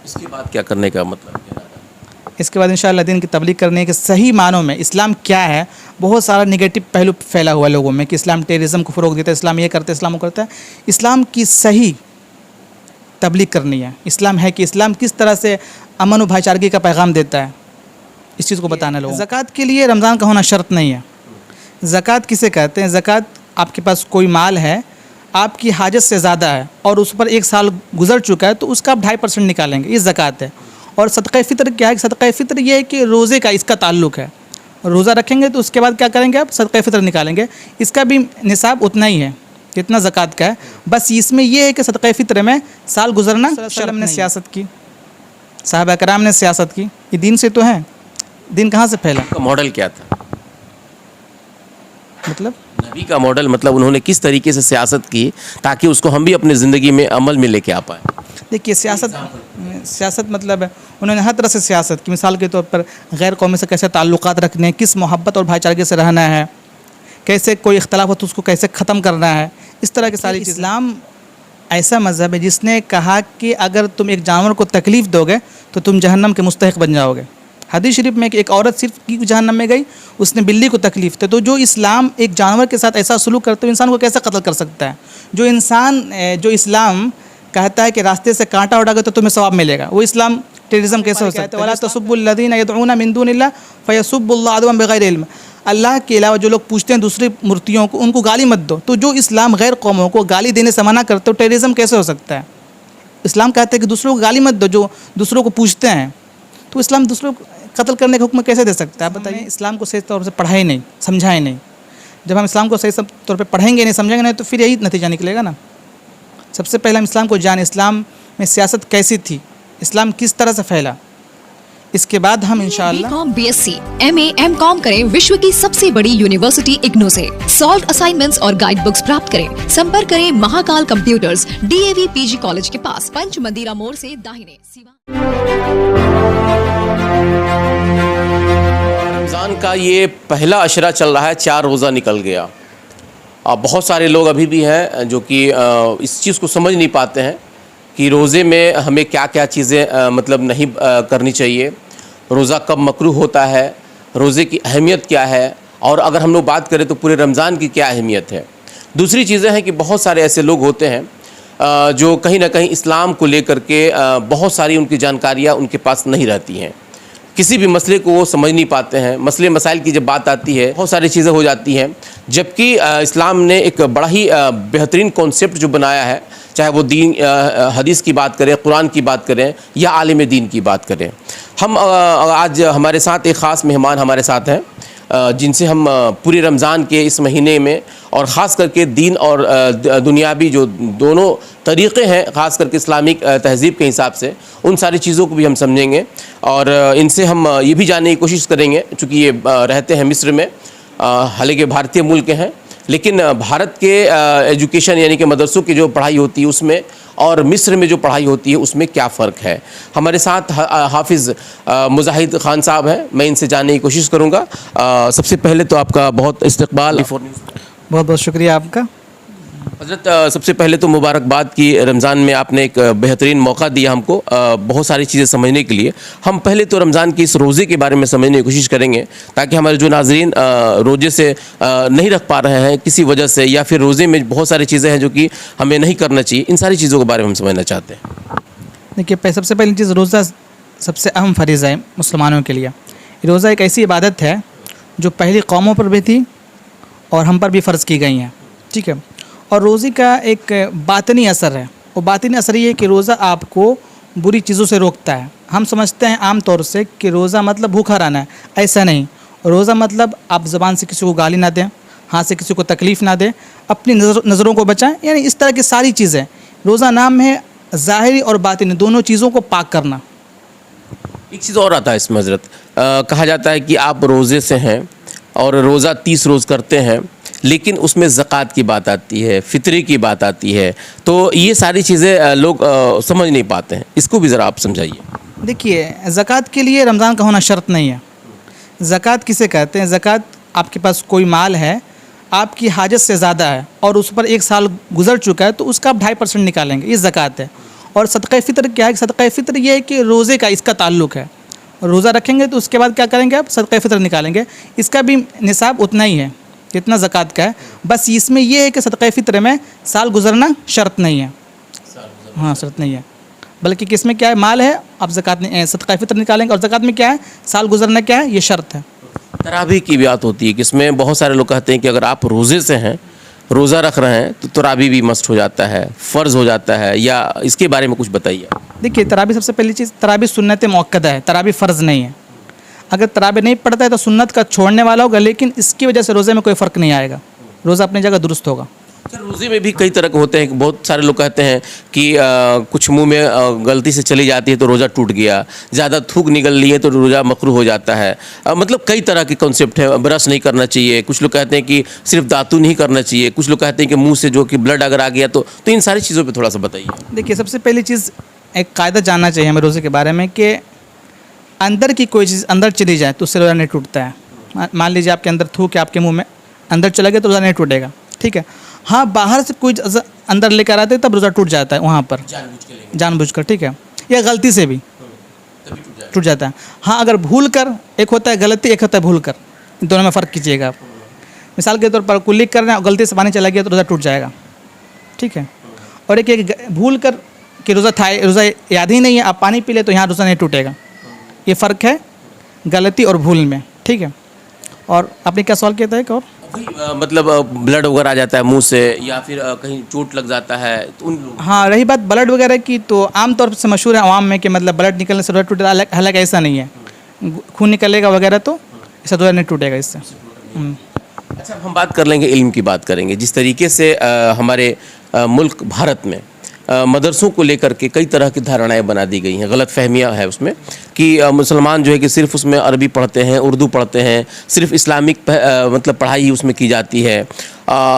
इसके बाद क्या करने का मतलब क्या है? इसके बाद इंशाअल्लाह दीन की तबलीग करने के सही मानों में इस्लाम क्या है। बहुत सारा नेगेटिव पहलू फैला हुआ है लोगों में कि इस्लाम टेररिज्म को फ़रोग देता है, इस्लाम ये करता है, इस्लाम वो करता है। इस्लाम की सही तबलीग करनी है। इस्लाम है कि इस्लाम किस तरह से अमन और भाईचारगी का पैगाम देता है, इस चीज़ को बताना लोगों को। ज़कात के लिए रमज़ान का होना शर्त नहीं है। ज़कात किसे कहते हैं? ज़कात आपके पास कोई माल है, आपकी हाजत से ज़्यादा है और उस पर 1 साल गुजर चुका है तो उसका आप 2.5% निकालेंगे, ये ज़कात है। और सदक़ा फ़ितर क्या है? सदक़ा फ़ितर ये है कि रोज़े का इसका ताल्लुक़ है। रोज़ा रखेंगे तो उसके बाद क्या करेंगे आप? सदक़ा फ़ितर निकालेंगे। इसका भी निसाब उतना ही है जितना ज़कात का है। बस इसमें ये है कि सदक़ा फ़ितर में साल गुजरना शर्म ने सियासत की, साहबा कराम ने सियासत की, ये दीन से तो है। दीन कहाँ से फैला? का मॉडल क्या था? मतलब नबी का मॉडल मतलब उन्होंने किस तरीके से सियासत की ताकि उसको हम भी अपनी ज़िंदगी में अमल में लेके आ पाए? देखिए, सियासत मतलब उन्होंने हर तरह से सियासत की। मिसाल के तौर पर गैर कौमी से कैसे ताल्लुकात रखने हैं, किस मोहब्बत और भाईचारे से रहना है, कैसे कोई इख्तलाफ हो तो उसको कैसे ख़त्म करना है, इस तरह की सारी चीज़। इस्लाम ऐसा मज़हब है जिसने कहा कि अगर तुम एक जानवर को तकलीफ़ दोगे तो तुम जहन्नम के मुस्तहिक़ बन जाओगे। हदीस शरीफ में एक औरत सिर्फ की जहन्नम में गई, उसने बिल्ली को तकलीफ़ थी। तो जो इस्लाम एक जानवर के साथ ऐसा सलूक करते हुए इंसान को कैसे कत्ल कर सकता है? जो इस्लाम कहता है कि रास्ते से कांटा उड़ाओगे तो तुम्हें सवाब मिलेगा, वो इस्लाम टेररिज्म कैसे हो सकता है? वला तसुब्बुल्लज़ीना यदऊना मिन दुनिल्लाह फयसुब्बुल्लाह अदवन बिग़ैरि इल्म। अल्लाह के अलावा जो लोग पूछते हैं दूसरी मूर्तियों को, उनको गाली मत दो। तो जो इस्लाम गैर कौमों को गाली देने से मना करते हो, टेररिज्म कैसे हो सकता है? इस्लाम कहते हैं कि दूसरों को गाली मत दो जो दूसरों को पूछते हैं। तो इस्लाम दूसरों को कत्ल करने का हुक्म कैसे दे सकता है? आप बताइए। इस्लाम को सही तौर से पढ़ा ही नहीं, समझा ही नहीं। जब हम इस्लाम को सही तौर पे पढ़ेंगे नहीं, समझेंगे नहीं, तो फिर यही नतीजा निकलेगा ना। सबसे पहले हम इस्लाम को जाने, इस्लाम में सियासत कैसी थी, इस्लाम किस तरह से फैला, इसके बाद हम इंशाअल्लाह BCom, BSc, MA, MCom करें विश्व की सबसे बड़ी यूनिवर्सिटी इग्नू से। सॉल्व असाइनमेंट्स और गाइड बुक्स प्राप्त करें। संपर्क करें Mahakal computers, DAV PG college के पास, पंच मंदिरा मोड़ से दाहिने, रमज़ान का ये पहला अशरा चल रहा है, 4 रोज़ा निकल गया। बहुत सारे लोग अभी भी हैं जो कि इस चीज़ को समझ नहीं पाते हैं कि रोज़े में हमें क्या क्या चीज़ें मतलब नहीं करनी चाहिए, रोज़ा कब मकरूह होता है, रोज़े की अहमियत क्या है, और अगर हम लोग बात करें तो पूरे रमज़ान की क्या अहमियत है। दूसरी चीज़ें हैं कि बहुत सारे ऐसे लोग होते हैं जो कहीं ना कहीं इस्लाम को लेकर के बहुत सारी उनकी जानकारियाँ उनके पास नहीं रहती हैं, किसी भी मसले को वो समझ नहीं पाते हैं। मसले मसाइल की जब बात आती है बहुत सारी चीज़ें हो जाती हैं, जबकि इस्लाम ने एक बड़ा ही बेहतरीन कॉन्सेप्ट जो बनाया है, चाहे वो दीन हदीस की बात करें, कुरान की बात करें या आलिम दीन की बात करें। हम आज हमारे साथ एक ख़ास मेहमान हमारे साथ हैं जिनसे हम पूरे रमज़ान के इस महीने में और ख़ास करके दीन और दुनियावी जो दोनों तरीक़े हैं, ख़ास करके इस्लामिक तहज़ीब के हिसाब से, उन सारी चीज़ों को भी हम समझेंगे और इनसे हम ये भी जानने की कोशिश करेंगे, चूँकि ये रहते हैं मिस्र में, हालांकि भारतीय मूल के हैं, लेकिन भारत के एजुकेशन यानी कि मदरसों की जो पढ़ाई होती है उसमें और मिस्र में जो पढ़ाई होती है उसमें क्या फ़र्क है। हमारे साथ हाफिज़ मुजाहिद ख़ान साहब हैं, मैं इनसे जानने की कोशिश करूँगा। सबसे पहले तो आपका बहुत इस्तकबाल, बहुत बहुत शुक्रिया आपका। हज़रत, सबसे पहले तो मुबारकबाद की रमज़ान में आपने एक बेहतरीन मौका दिया हमको बहुत सारी चीज़ें समझने के लिए। हम पहले तो रमज़ान की इस रोज़े के बारे में समझने की कोशिश करेंगे ताकि हमारे जो नाज़रीन रोज़े से नहीं रख पा रहे हैं किसी वजह से, या फिर रोज़े में बहुत सारी चीज़ें हैं जो कि हमें नहीं करना चाहिए, इन सारी चीज़ों के बारे में हम समझना चाहते हैं। देखिए, सबसे पहली चीज़, रोज़ा सबसे अहम फ़रीज़ा है मुसलमानों के लिए। रोज़ा एक ऐसी इबादत है जो पहली कौमों पर भी थी और हम पर भी फ़र्ज़ की गई हैं, ठीक है। और रोज़े का एक बातनी असर है, वो बातनी असर ये है कि रोज़ा आपको बुरी चीज़ों से रोकता है। हम समझते हैं आम तौर से कि रोज़ा मतलब भूखा रहना है, ऐसा नहीं। रोज़ा मतलब आप ज़बान से किसी को गाली ना दें, हाथ से किसी को तकलीफ़ ना दें, अपनी नज़रों को बचाएं, यानी इस तरह की सारी चीज़ें। रोज़ा नाम है ज़ाहिरी और बातिनी दोनों चीज़ों को पाक करना। एक चीज़ और आता है इसमें हज़रत, कहा जाता है कि आप रोज़े से हैं और रोज़ा 30 रोज़ करते हैं, लेकिन उसमें ज़कात की बात आती है, फ़ितरे की बात आती है, तो ये सारी चीज़ें लोग समझ नहीं पाते हैं, इसको भी ज़रा आप समझाइए। देखिए, ज़कात के लिए रमज़ान का होना शर्त नहीं है। ज़कात किसे कहते हैं? ज़कात आपके पास कोई माल है, आपकी हाजत से ज़्यादा है और उस पर 1 साल गुजर चुका है तो उसका आप 2.5% निकालेंगे, ये ज़कात है। और सदक़ा फ़ितर क्या है? सदक़ा फ़ितर ये है कि रोज़े का इसका ताल्लुक़ है। रोज़ा रखेंगे तो उसके बाद क्या करेंगे आप? सदक़ा फ़ितर निकालेंगे। इसका भी निसाब उतना ही है जितना ज़कात का है। बस इसमें ये है कि सदक़ा फ़ितर में साल गुजरना शर्त नहीं है। हाँ, शर्त नहीं है, बल्कि किस में क्या है? माल है, आप ज़कात सदक़ा फ़ितर निकालेंगे, और ज़कात में क्या है? साल गुजरना क्या है? ये शर्त है। तरावी की बात होती है कि इसमें बहुत सारे लोग कहते हैं कि अगर आप रोज़े से हैं, रोज़ा रख रहे हैं, तो तरावी भी मस्ट हो जाता है, फ़र्ज़ हो जाता है, या इसके बारे में कुछ बताइए। देखिए, तरावी सबसे पहली चीज़, तरावी सुन्नत मुअक्कदा है, तरावी फ़र्ज़ नहीं है। अगर तरावी नहीं पढ़ता है तो सुन्नत का छोड़ने वाला होगा, लेकिन इसकी वजह से रोज़े में कोई फ़र्क नहीं आएगा, रोज़ा अपनी जगह दुरुस्त होगा। सर, रोज़े में भी कई तरह के होते हैं। बहुत सारे लोग कहते हैं कि कुछ मुंह में गलती से चली जाती है तो रोज़ा टूट गया, ज़्यादा थूक निकल ली है तो रोज़ा मकरूह हो जाता है। मतलब कई तरह के कॉन्सेप्ट है। ब्रश नहीं करना चाहिए, कुछ लोग कहते हैं कि सिर्फ दातुन नहीं करना चाहिए, कुछ लोग कहते हैं कि मुंह से जो कि ब्लड अगर आ गया तो इन सारी चीज़ों पर थोड़ा सा बताइए। देखिए, सबसे पहली चीज़, एक कायदा जानना चाहिए हमें रोज़े के बारे में कि अंदर की कोई चीज़ अंदर चली जाए तो उससे रोज़ा नहीं टूटता है। मान लीजिए आपके अंदर थूक आपके मुंह में अंदर चला गया तो रोज़ा नहीं टूटेगा, ठीक है। हाँ, बाहर से कोई अंदर लेकर आते तब रोज़ा टूट जाता है वहाँ पर, जानबूझकर, ठीक है, या गलती से भी टूट जाता है। हाँ, अगर भूल कर, एक होता है गलती, एक होता है भूल कर, इन दोनों में फ़र्क कीजिएगा आप। मिसाल के तौर पर कुल्ली कर रहे हैं और गलती से पानी चला गया तो रोज़ा टूट जाएगा, ठीक है। और एक भूल कर कि रोज़ा याद ही नहीं है, आप पानी पी ले तो यहाँ रोज़ा नहीं टूटेगा। ये फ़र्क है गलती और भूल में, ठीक है। और आपने क्या सवाल किया था एक और? मतलब ब्लड वगैरह आ जाता है मुंह से, या फिर कहीं चोट लग जाता है तो उन लोगों। हाँ, रही बात ब्लड वगैरह की, तो आमतौर से मशहूर है आवाम में कि मतलब ब्लड निकलने से रोज़ा टूटेगा, हालांकि ऐसा नहीं है। खून निकलेगा वगैरह तो ऐसा रोज़ा नहीं टूटेगा इससे। अच्छा, अब हम बात कर लेंगे, इल्म की बात करेंगे। जिस तरीके से हमारे मुल्क भारत में मदरसों को लेकर के कई तरह की धारणाएं बना दी गई हैं, गलत फहमियाँ है उसमें कि मुसलमान जो है कि सिर्फ उसमें अरबी पढ़ते हैं, उर्दू पढ़ते हैं, सिर्फ इस्लामिक मतलब पढ़ाई ही उसमें की जाती है।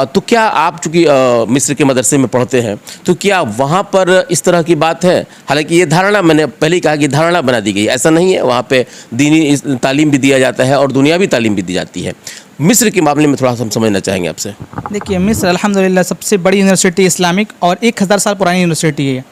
तो क्या आप चूँकि मिस्र के मदरसे में पढ़ते हैं, तो क्या वहाँ पर इस तरह की बात है? हालांकि ये धारणा, मैंने पहले ही कहा कि धारणा बना दी गई, ऐसा नहीं है। वहाँ पे दीनी तालीम भी दिया जाता है और दुनियावी तालीम भी दी जाती है। मिस्र के मामले में थोड़ा सा हम समझना चाहेंगे आपसे। देखिए, मिस्र अल्हम्दुलिल्लाह सबसे बड़ी यूनिवर्सिटी इस्लामिक और 1000 साल पुरानी यूनिवर्सिटी है,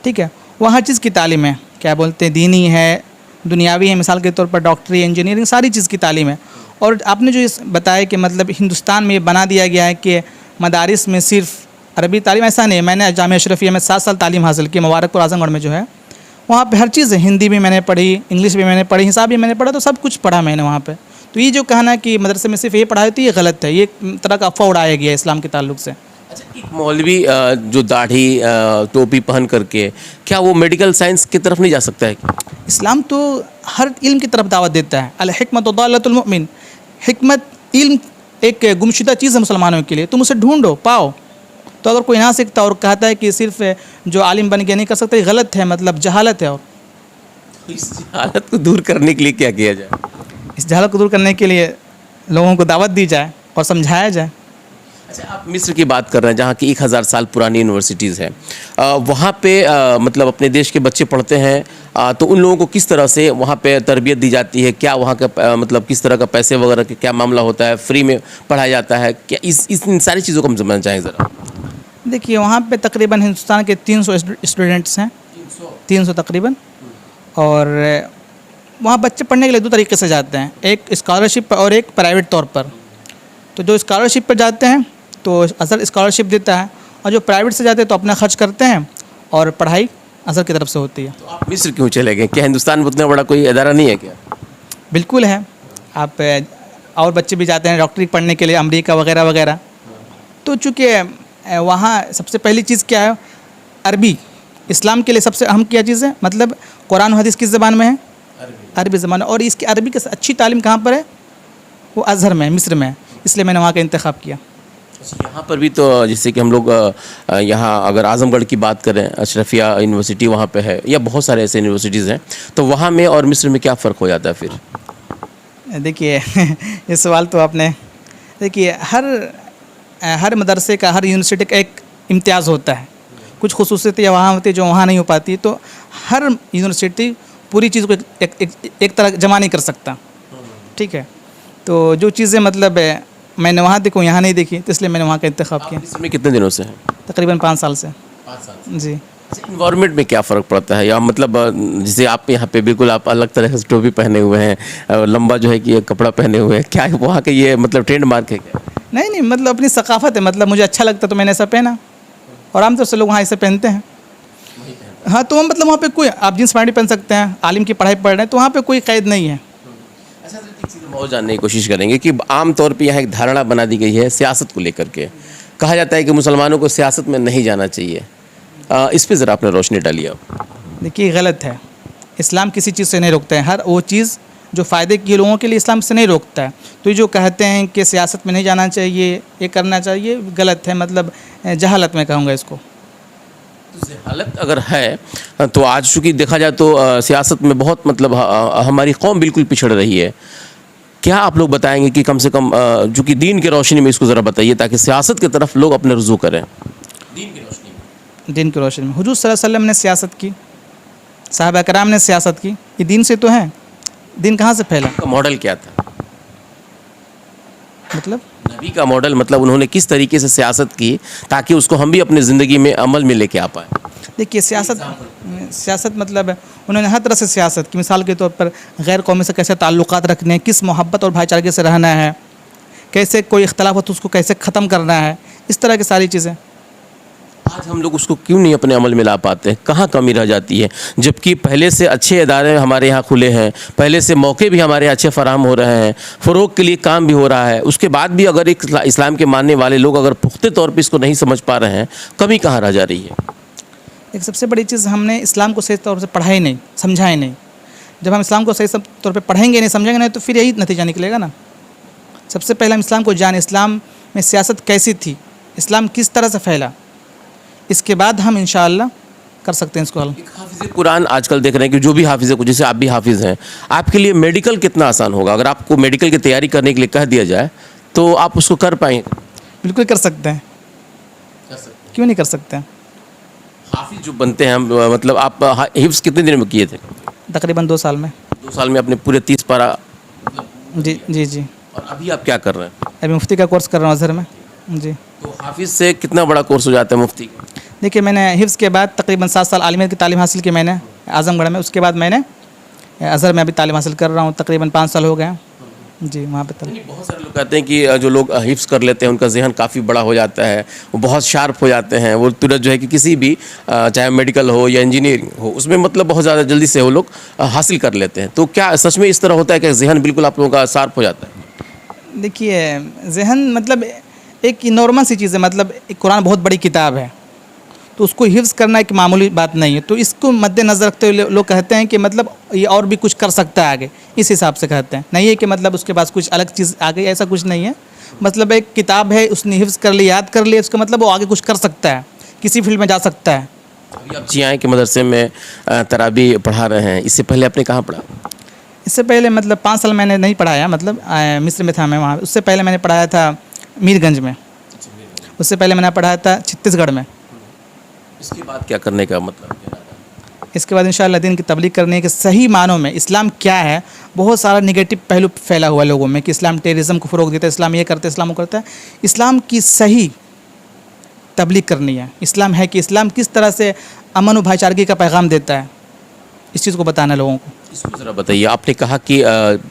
ठीक है। वहाँ हर चीज़ की तालीम है, क्या बोलते हैं, दीनी है, दुनियावी है। मिसाल के तौर पर डॉक्टरी, इंजीनियरिंग, सारी चीज़ की तालीम है। और आपने जो बताया कि मतलब हिंदुस्तान में ये बना दिया गया है कि मदारिस में सिर्फ अरबी तालीम, ऐसा नहीं है। मैंने जामिया अशरफिया में 7 साल तालीम हासिल की, मुबारकपुर आजमगढ़ में जो है, वहाँ पे हर चीज़ है। हिंदी भी मैंने पढ़ी, इंग्लिश भी मैंने पढ़ी, हिसाब भी मैंने पढ़ा, तो सब कुछ पढ़ा मैंने वहाँ पे। तो ये जो कहना कि मदरसे में सिर्फ ये पढ़ाई होती है, ये गलत है। ये एक तरह का अफवाह उड़ाया गया है इस्लाम के ताल्लुक से। अच्छा, एक मौलवी जो दाढ़ी टोपी पहन करके, क्या वो मेडिकल साइंस की तरफ नहीं जा सकता है? इस्लाम तो हर इल्म की तरफ दावत देता है। अल हिकमत दौलतुल मुमिन, हिकमत इल्म एक गुमशुदा चीज़ है मुसलमानों के लिए, तुम उसे ढूंढो, पाओ। तो अगर कोई ना सीखता और कहता है कि सिर्फ जो आलिम बन के नहीं कर सकता, ये गलत है, मतलब जहालत है। और इस हालत को दूर करने के लिए क्या किया जाए? इस जहालत को दूर करने के लिए लोगों को दावत दी जाए और समझाया जाए। अच्छा, आप मिस्र की बात कर रहे हैं जहाँ की 1000 साल पुरानी यूनिवर्सिटीज़ हैं, वहाँ पे मतलब अपने देश के बच्चे पढ़ते हैं, तो उन लोगों को किस तरह से वहाँ पे तरबियत दी जाती है? क्या वहाँ का मतलब किस तरह का पैसे वगैरह का क्या मामला होता है? फ्री में पढ़ाया जाता है क्या? इन सारी चीज़ों को हम समझना चाहें ज़रा। देखिए, वहाँ पे तकरीबन हिंदुस्तान के 300 स्टूडेंट्स हैं, 300 तकरीबन। और वहाँ बच्चे पढ़ने के लिए 2 तरीके से जाते हैं, एक स्कॉलरशिप और एक प्राइवेट तौर पर। तो जो स्कॉलरशिप पर जाते हैं तो अज़हर स्कॉलरशिप देता है, और जो प्राइवेट से जाते हैं तो अपना खर्च करते हैं और पढ़ाई अज़हर की तरफ से होती है। तो आप मिस्र क्यों चले गए? क्या हिंदुस्तान में उतना बड़ा कोई इदारा नहीं है क्या? बिल्कुल है। आप और बच्चे भी जाते हैं डॉक्टरी पढ़ने के लिए, अमेरिका वगैरह वगैरह। तो चूँकि वहाँ सबसे पहली चीज़ क्या है, अरबी। इस्लाम के लिए सबसे अहम क्या चीज़ है, मतलब कुरान हदीस किस ज़बान में है? अरबी ज़बान। और इसकी अरबी की अच्छी तालीम कहाँ पर है? वो अज़हर में, मिस्र में। इसलिए मैंने वहाँ का इंतखाब किया। यहाँ पर भी तो जैसे कि हम लोग यहाँ अगर आज़मगढ़ की बात करें, अशरफिया यूनिवर्सिटी वहाँ पे है, या बहुत सारे ऐसे यूनिवर्सिटीज़ हैं, तो वहाँ में और मिस्र में क्या फ़र्क हो जाता है फिर? देखिए ये सवाल तो आपने, देखिए हर मदरसे का, हर यूनिवर्सिटी का एक इम्तियाज़ होता है, कुछ खुसूसियतें वहाँ होती है जो वहाँ नहीं हो पाती। तो हर यूनिवर्सिटी पूरी चीज़ को एक तरह जमा नहीं कर सकता, ठीक है। तो जो चीज़ें मतलब मैंने वहाँ देखूँ, यहाँ नहीं देखी, तो इसलिए मैंने वहाँ का इंतखाब किया। इसमें कितने दिनों से हैं? तकरीबन 5 साल से। 5 साल जी। इन्वायरमेंट में क्या फ़र्क पड़ता है, या मतलब जैसे आप यहाँ पे बिल्कुल आप अलग तरह से टोपी पहने हुए हैं, लंबा जो है कि ये कपड़ा पहने हुए हैं, क्या वहाँ के ये मतलब ट्रेंड मार्क है क्या? नहीं नहीं, मतलब अपनी सकाफ़त है, मतलब मुझे अच्छा लगता तो मैंने ऐसा पहना, और आमतौर से लोग वहाँ ऐसे पहनते हैं। हाँ, तो मतलब वहाँ पे कोई आप जींस पैंट भी पहन सकते हैं, आलिम की पढ़ाई पढ़ रहे हैं तो वहाँ पे कोई कैद नहीं है। अच्छा, तो एक चीज़ हम और जानने की कोशिश करेंगे कि आम तौर पे यहाँ एक धारणा बना दी गई है सियासत को लेकर के। कहा जाता है कि मुसलमानों को सियासत में नहीं जाना चाहिए। इस पे ज़रा आपने रोशनी डाली आप। देखिए, गलत है। इस्लाम किसी चीज़ से नहीं रोकता है, हर वो चीज़ जो फ़ायदे की लोगों के लिए इस्लाम से नहीं रोकता है। तो ये जो कहते हैं कि सियासत में नहीं जाना चाहिए, ये करना चाहिए, गलत है, मतलब जहालत में कहूँगा इसको। हालत अगर है तो आज चूँकि देखा जाए तो सियासत में बहुत मतलब हमारी कौम बिल्कुल पिछड़ रही है। क्या आप लोग बताएंगे कि कम से कम चूँकि दीन की रोशनी में इसको ज़रा बताइए ताकि सियासत की तरफ लोग अपने रुजू करें। दीन की रोशनी में, दिन की रोशनी में हुजूर सल्लल्लाहु अलैहि वसल्लम ने सियासत की, साहबा कराम ने सियासत की, ये दीन से तो है। दिन कहाँ से फैला? का मॉडल क्या था? मतलब नबी का मॉडल मतलब उन्होंने किस तरीके से सियासत की ताकि उसको हम भी अपनी ज़िंदगी में अमल में लेके आ पाए। देखिए, सियासत मतलब उन्होंने हर तरह से सियासत की। मिसाल के तौर पर गैर कौमी से कैसे ताल्लुकात रखने हैं, किस मोहब्बत और भाईचारे से रहना है, कैसे कोई इख्तलाफ हो तो उसको कैसे ख़त्म करना है, इस तरह की सारी चीज़ें। आज हम लोग उसको क्यों नहीं अपने अमल में ला पाते हैं? कहाँ कमी रह जाती है? जबकि पहले से अच्छे इदारे हमारे यहाँ खुले हैं, पहले से मौके भी हमारे अच्छे फराहम हो रहे हैं, फ़रोग़ के लिए काम भी हो रहा है, उसके बाद भी अगर एक इस्लाम के मानने वाले लोग अगर पुख्ते तौर पर इसको नहीं समझ पा रहे हैं, कमी कहाँ रह जा रही है? एक सबसे बड़ी चीज़, हमने इस्लाम को सही तौर से पढ़ा ही नहीं, समझा ही नहीं। जब हम इस्लाम को सही तौर पे पढ़ेंगे नहीं, समझेंगे नहीं, तो फिर यही नतीजा निकलेगा ना। सबसे पहले हम इस्लाम को जाने, इस्लाम में सियासत कैसी थी, इस्लाम किस तरह से फैला, इसके बाद हम इंशाअल्लाह कर सकते हैं इसको हल। हाफिज़ कुरान आजकल देख रहे हैं कि जो भी हाफिज़ है, जैसे आप भी हाफिज़ हैं, आपके लिए मेडिकल कितना आसान होगा? अगर आपको मेडिकल की तैयारी करने के लिए कह दिया जाए तो आप उसको कर पाएंगे? बिल्कुल कर सकते हैं, क्यों नहीं कर सकते हैं। हाफिज़ जो बनते हैं मतलब आप हिफ्ज़ कितने दिन में किए थे? तकरीबन 2 साल में। 2 साल में अपने पूरे 30 पारा। जी जी जी। और अभी आप क्या कर रहे हैं? अभी मुफ्ती का कोर्स कर रहा हूँ अज़हर में। जी। तो हाफिज़ से कितना बड़ा कोर्स हो जाता है मुफ्ती? देखिए, मैंने हिफ्ज़ के बाद तकरीबन 7 साल आलिमियत की तालीम हासिल की मैंने आज़मगढ़ में। उसके बाद मैंने अज़हर में अभी तालीम हासिल कर रहा हूँ, तकरीबन 5 साल हो गए हैं। जी, वहाँ पे तालीम। बहुत सारे लोग कहते हैं कि जो लोग हिफ्ज़ कर लेते हैं उनका ज़हन काफ़ी बड़ा हो जाता है, वो बहुत शार्प हो जाते हैं, वो तुरंत जो है कि किसी भी चाहे मेडिकल हो या इंजीनियरिंग हो उसमें मतलब बहुत ज़्यादा जल्दी से वो लोग हासिल कर लेते हैं। तो क्या सच में इस तरह होता है कि ज़हन बिल्कुल आप लोगों का शार्प हो जाता है? देखिए, ज़हन मतलब एक नॉर्मल सी चीज़ है, मतलब एक कुरान बहुत बड़ी किताब है, तो उसको हिफ्ज़ करना एक मामूली बात नहीं है। तो इसको मद्देनज़र रखते हुए लोग कहते हैं कि मतलब ये और भी कुछ कर सकता है आगे, इस हिसाब से कहते हैं। नहीं है कि मतलब उसके पास कुछ अलग चीज़ आ गई, ऐसा कुछ नहीं है। मतलब एक किताब है, उसने हिफ्ज़ कर ली, याद कर लिया, उसका मतलब वो आगे कुछ कर सकता है, किसी फील्ड में जा सकता है। अभी आप जियाए के मदरसे में तराबी पढ़ा रहे हैं, इससे पहले आपने कहाँ पढ़ा? इससे पहले मतलब 5 साल मैंने नहीं पढ़ाया, मतलब मिस्र में था मैं वहाँ। उससे पहले मैंने पढ़ाया था मीरगंज में, उससे पहले मैंने पढ़ाया था छत्तीसगढ़ में। इसके बाद क्या करने का मतलब? इसके बाद इंशाअल्लाह दीन की तबलीग करने के सही मानों में इस्लाम क्या है। बहुत सारा निगेटिव पहलू फैला हुआ लोगों में कि इस्लाम टेररिज्म को फ़रोग देता है, इस्लाम ये करता है, इस्लाम वो करता है। इस्लाम की सही तबलीग करनी है। इस्लाम है कि इस्लाम किस तरह से अमन और भाईचारगी का पैगाम देता है, इस चीज़ को बताना है लोगों को। इसको ज़रा बताइए। आपने कहा कि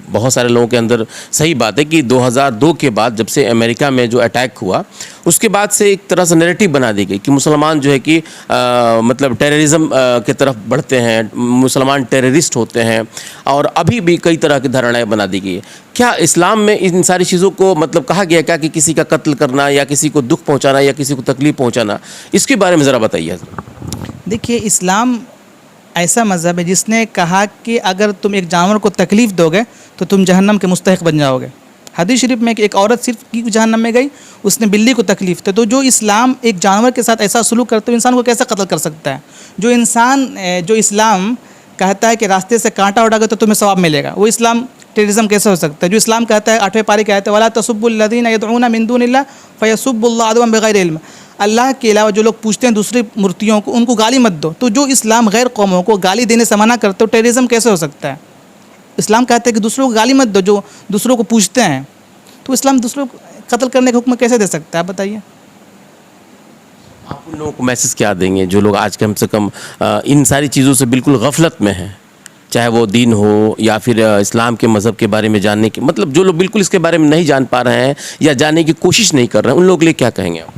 बहुत सारे लोगों के अंदर, सही बात है कि 2002 के बाद जब से अमेरिका में जो अटैक हुआ उसके बाद से एक तरह से नैरेटिव बना दी गई कि मुसलमान जो है कि मतलब टेररिज्म के तरफ बढ़ते हैं, मुसलमान टेररिस्ट होते हैं, और अभी भी कई तरह की धारणाएं बना दी गई है। क्या इस्लाम में इन सारी चीज़ों को मतलब कहा गया क्या कि किसी का कत्ल करना या किसी को दुख पहुँचाना या किसी को तकलीफ़ पहुँचाना, इसके बारे में ज़रा बताइए। देखिए, इस्लाम ऐसा मज़हब है जिसने कहा कि अगर तुम एक जानवर को तकलीफ़ दोगे तो तुम जहन्नम के मुस्तहिक़ बन जाओगे। हदीस शरीफ में एक औरत सिर्फ की जहन्नम में गई, उसने बिल्ली को तकलीफ़ दी। तो जो इस्लाम एक जानवर के साथ ऐसा सलूक करते हो, इंसान को कैसे कत्ल कर सकता है? जो इस्लाम कहता है कि रास्ते से कांटा उड़ाओगे तो तुम्हें सवाब मिलेगा, वो इस्लाम टेररिज्म कैसे हो सकता है? जो इस्लाम कहता है 8वें पारी कहता है वला तसुब्बुल्लज़ीना यदऊना मिन दूनिल्लाह फयसुब्बुल्लाह अदवन बिगैरि इल्म, अल्लाह के अलावा जो लोग पूछते हैं दूसरी मूर्तियों को, उनको गाली मत दो। तो जो इस्लाम गैर कौमों को गाली देने से मना करते हो, टेररिज्म कैसे हो सकता है? इस्लाम कहते हैं कि दूसरों को गाली मत दो जो दूसरों को पूछते हैं। तो इस्लाम दूसरों को कत्ल करने का हुक्म कैसे दे सकता है, आप बताइए। आप उन लोगों को मैसेज क्या देंगे जो लोग आज कम से कम इन सारी चीज़ों से बिल्कुल गफलत में हैं, चाहे वो दीन हो या फिर इस्लाम के मज़हब के बारे में जानने की, मतलब जो लोग बिल्कुल इसके बारे में नहीं जान पा रहे हैं या जानने की कोशिश नहीं कर रहे हैं, उन लोगों के लिए क्या कहेंगे आप?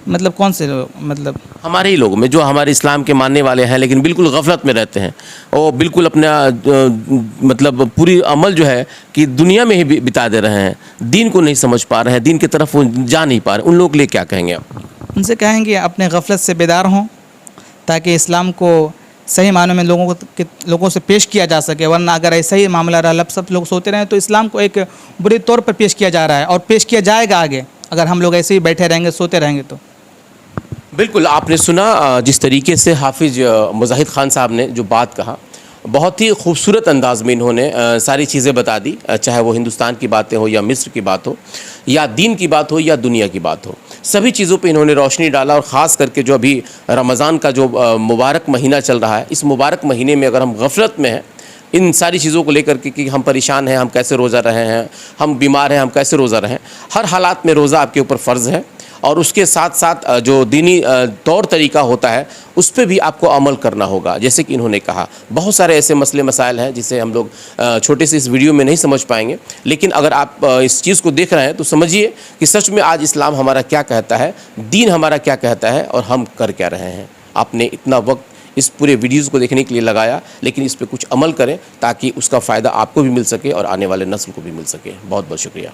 मतलब कौन से लोग, मतलब हमारे ही लोग में जो हमारे इस्लाम के मानने वाले हैं लेकिन बिल्कुल गफलत में रहते हैं और बिल्कुल अपना मतलब पूरी अमल जो है कि दुनिया में ही बिता दे रहे हैं, दीन को नहीं समझ पा रहे हैं, दीन की तरफ वो जा नहीं पा रहे, उन लोगों के लिए क्या कहेंगे आप? उनसे कहेंगे अपने गफलत से बेदार हों ताकि इस्लाम को सही मानों में लोगों से पेश किया जा सके। वरना अगर ऐसा ही मामला रहा, सब लोग सोते रहें तो इस्लाम को एक बुरी तौर पर पेश किया जा रहा है और पेश किया जाएगा आगे, अगर हम लोग ऐसे ही बैठे रहेंगे, सोते रहेंगे तो। बिल्कुल, आपने सुना जिस तरीके से हाफिज़ मुजाहिद खान साहब ने जो बात कहा, बहुत ही खूबसूरत अंदाज में इन्होंने सारी चीज़ें बता दी, चाहे वो हिंदुस्तान की बातें हो या मिस्र की बात हो या दीन की बात हो या दुनिया की बात हो, सभी चीज़ों पे इन्होंने रोशनी डाला। और ख़ास करके जो अभी रमज़ान का जो मुबारक महीना चल रहा है, इस मुबारक महीने में अगर हम गफलत में हैं इन सारी चीज़ों को लेकर के कि हम परेशान हैं, हम कैसे रोज़ा रहे हैं, हम बीमार हैं, हम कैसे रोज़ा रहें, हर हालात में रोज़ा आपके ऊपर फ़र्ज़ है। और उसके साथ साथ जो दीनी तौर तरीका होता है उस पर भी आपको अमल करना होगा। जैसे कि इन्होंने कहा, बहुत सारे ऐसे मसले मसाइल हैं जिसे हम लोग छोटे से इस वीडियो में नहीं समझ पाएंगे, लेकिन अगर आप इस चीज़ को देख रहे हैं तो समझिए कि सच में आज इस्लाम हमारा क्या कहता है, दीन हमारा क्या कहता है और हम कर क्या रहे हैं। आपने इतना वक्त इस पूरे वीडियोज़ को देखने के लिए लगाया, लेकिन इस पर कुछ अमल करें ताकि उसका फ़ायदा आपको भी मिल सके और आने वाले नस्ल को भी मिल सके। बहुत बहुत शुक्रिया।